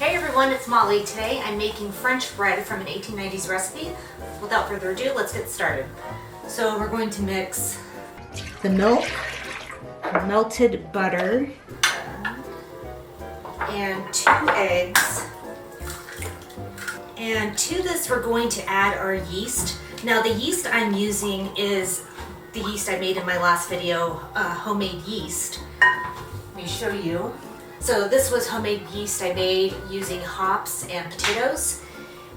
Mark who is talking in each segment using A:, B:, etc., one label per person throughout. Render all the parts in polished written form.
A: Hey everyone, it's Molly. Today I'm making French bread from an 1890s recipe. Without further ado, let's get started. So we're going to mix the milk, melted butter, and 2 eggs. And to this we're going to add our yeast. Now the yeast I'm using is the yeast I made in my last video, homemade yeast. Let me show you. So this was homemade yeast I made using hops and potatoes.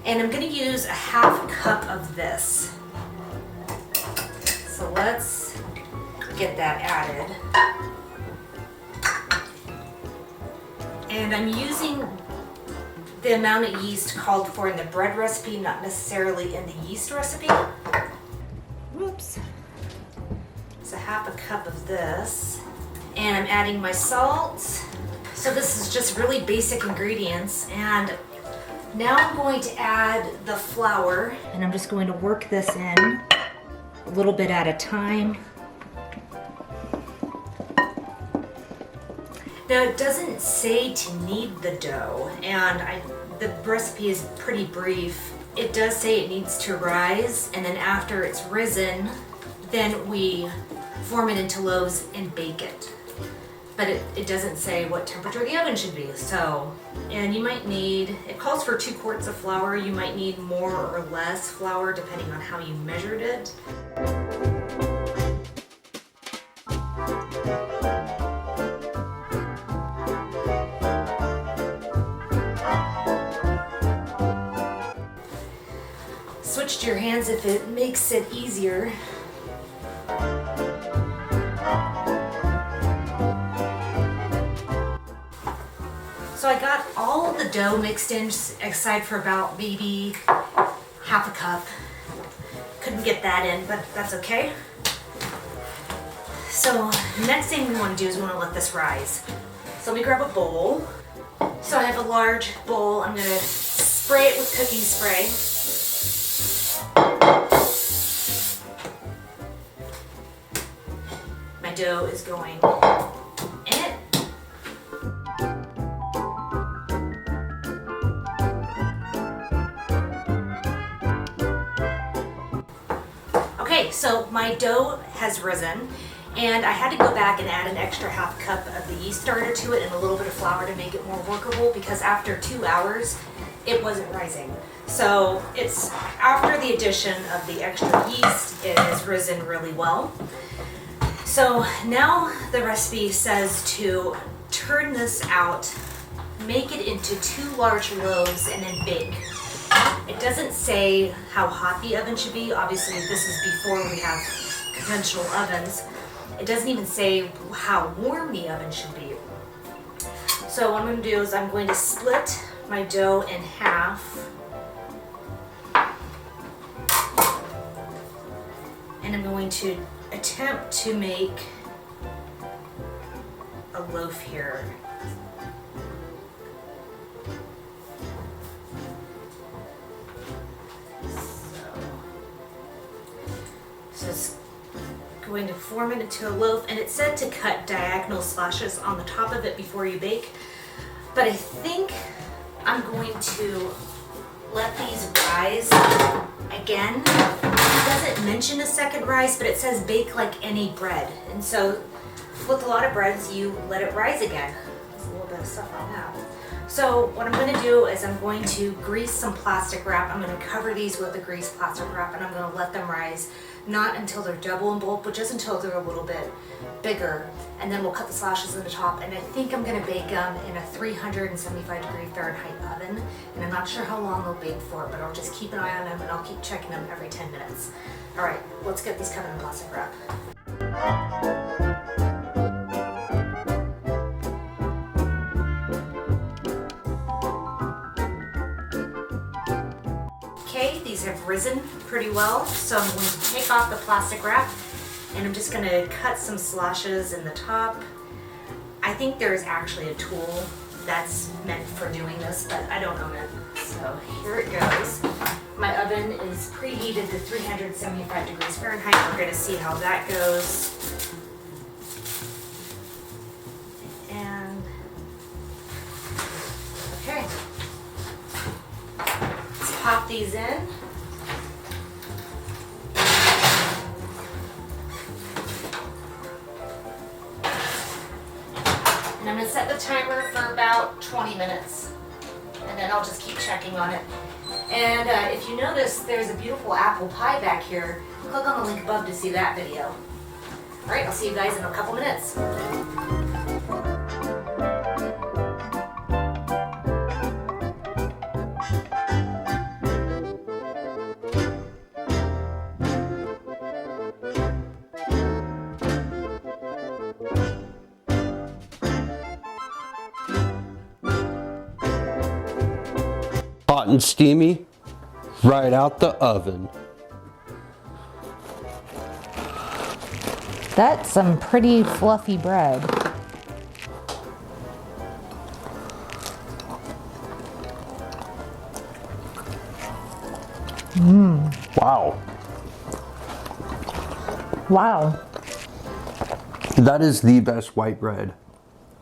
A: And I'm gonna use a half cup of this. So let's get that added. And I'm using the amount of yeast called for in the bread recipe, not necessarily in the yeast recipe. Whoops. It's a half a cup of this. And I'm adding my salt. So this is just really basic ingredients, and now I'm going to add the flour, and I'm just going to work this in a little bit at a time. Now it doesn't say to knead the dough, and the recipe is pretty brief. It does say it needs to rise, and then after it's risen, then we form it into loaves and bake it. But it doesn't say what temperature the oven should be. So, and you might need, it calls for 2 quarts of flour. You might need more or less flour depending on how you measured it. Switch to your hands if it makes it easier. So I got all the dough mixed in, aside for about maybe half a cup. Couldn't get that in, but that's okay. So next thing we want to do is we want to let this rise. So let me grab a bowl. So I have a large bowl. I'm going to spray it with cooking spray. My dough is going in it. Okay, so my dough has risen, and I had to go back and add an extra half cup of the yeast starter to it and a little bit of flour to make it more workable, because after 2 hours it wasn't rising. So it's after the addition of the extra yeast, it has risen really well. So now the recipe says to turn this out, make it into 2 large loaves, and then bake. It doesn't say how hot the oven should be. Obviously, this is before we have conventional ovens. It doesn't even say how warm the oven should be. So what I'm going to do is I'm going to split my dough in half. And I'm going to attempt to make a loaf here. So it's going to form it into a loaf, and it said to cut diagonal slashes on the top of it before you bake. But I think I'm going to let these rise again. It doesn't mention a second rise, but it says bake like any bread. And so with a lot of breads, you let it rise again. There's a little bit of stuff on that. So what I'm going to do is I'm going to grease some plastic wrap. I'm going to cover these with the greased plastic wrap, and I'm going to let them rise, not until they're double in bulk, but just until they're a little bit bigger. And then we'll cut the slashes in the top, and I think I'm going to bake them in a 375-degree Fahrenheit oven. And I'm not sure how long they'll bake for, but I'll just keep an eye on them, and I'll keep checking them every 10 minutes. All right, let's get these covered in plastic wrap. Okay, these have risen pretty well, so I'm going to take off the plastic wrap, and I'm just going to cut some slashes in the top. I think there's actually a tool that's meant for doing this, but I don't own it. So here it goes. My oven is preheated to 375 degrees Fahrenheit. We're going to see how that goes. And okay, these in. And I'm going to set the timer for about 20 minutes. And then I'll just keep checking on it. And if you notice, there's a beautiful apple pie back here. Click on the link above to see that video. All right, I'll see you guys in a couple minutes.
B: Hot and steamy, right out the oven.
C: That's some pretty fluffy bread.
B: Wow.
C: Wow.
B: That is the best white bread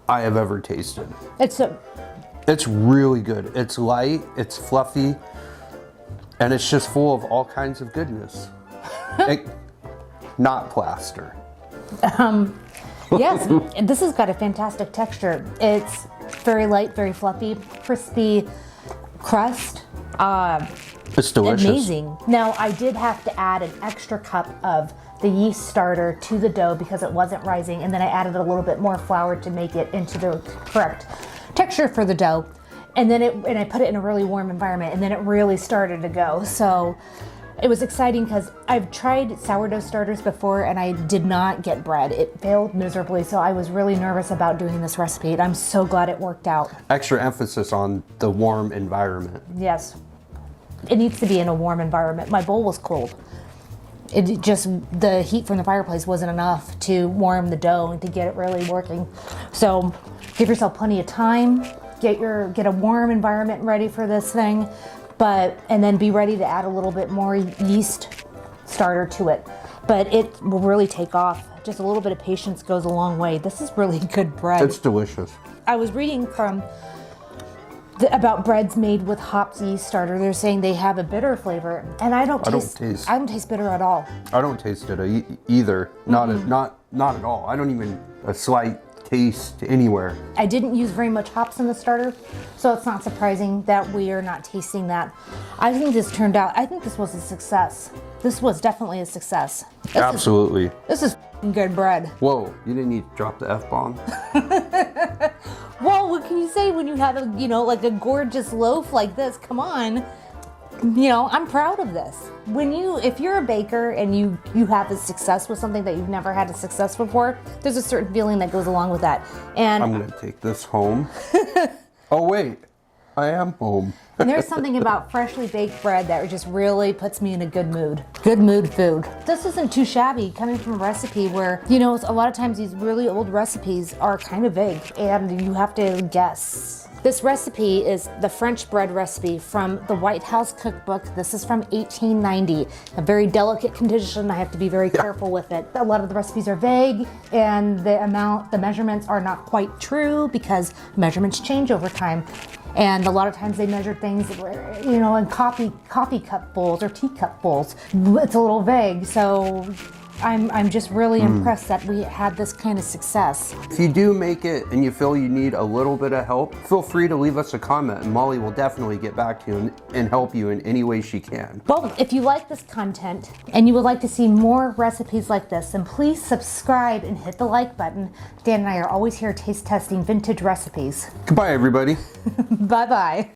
B: I have ever tasted.
C: It's
B: really good. It's light, it's fluffy, and it's just full of all kinds of goodness. Not plaster.
C: Yes, this has got a fantastic texture. It's very light, very fluffy, crispy crust.
B: It's delicious.
C: Amazing. Now, I did have to add an extra cup of the yeast starter to the dough because it wasn't rising, and then I added a little bit more flour to make it into the correct texture for the dough. And then I put it in a really warm environment, and then it really started to go. So it was exciting because I've tried sourdough starters before and I did not get bread. It failed miserably, so I was really nervous about doing this recipe, and I'm so glad it worked out.
B: Extra emphasis on the warm environment.
C: Yes. It needs to be in a warm environment. My bowl was cold. The heat from the fireplace wasn't enough to warm the dough and to get it really working. So give yourself plenty of time. Get a warm environment ready for this thing, and then be ready to add a little bit more yeast starter to it. But it will really take off. Just a little bit of patience goes a long way. This is really good bread.
B: It's delicious.
C: I was reading about breads made with hops yeast starter. They're saying they have a bitter flavor, and I don't taste bitter at all.
B: I don't taste it either. Not at all. I don't even a slight taste anywhere.
C: I didn't use very much hops in the starter, so it's not surprising that we are not tasting that. I think this was a success. This was definitely a success.
B: Absolutely.
C: This is good bread.
B: Whoa, you didn't need to drop the F-bomb?
C: Well, what can you say when you have like a gorgeous loaf like this? Come on. I'm proud of this. If you're a baker and you have a success with something that you've never had a success before, there's a certain feeling that goes along with that. And
B: I'm gonna take this home. Oh wait, I am home.
C: And there's something about freshly baked bread that just really puts me in a good mood. Good mood food. This isn't too shabby coming from a recipe where, a lot of times these really old recipes are kind of vague and you have to guess. This recipe is the French bread recipe from the White House cookbook. This is from 1890. A very delicate condition. I have to be very careful with it. A lot of the recipes are vague, and the measurements are not quite true because measurements change over time. And a lot of times they measure things, in coffee cup bowls or teacup bowls. It's a little vague, so I'm just really impressed that we had this kind of success.
B: If you do make it and you feel you need a little bit of help, feel free to leave us a comment and Molly will definitely get back to you and help you in any way she can.
C: Well, if you like this content and you would like to see more recipes like this, then please subscribe and hit the like button. Dan and I are always here taste testing vintage recipes.
B: Goodbye, everybody.
C: Bye-bye.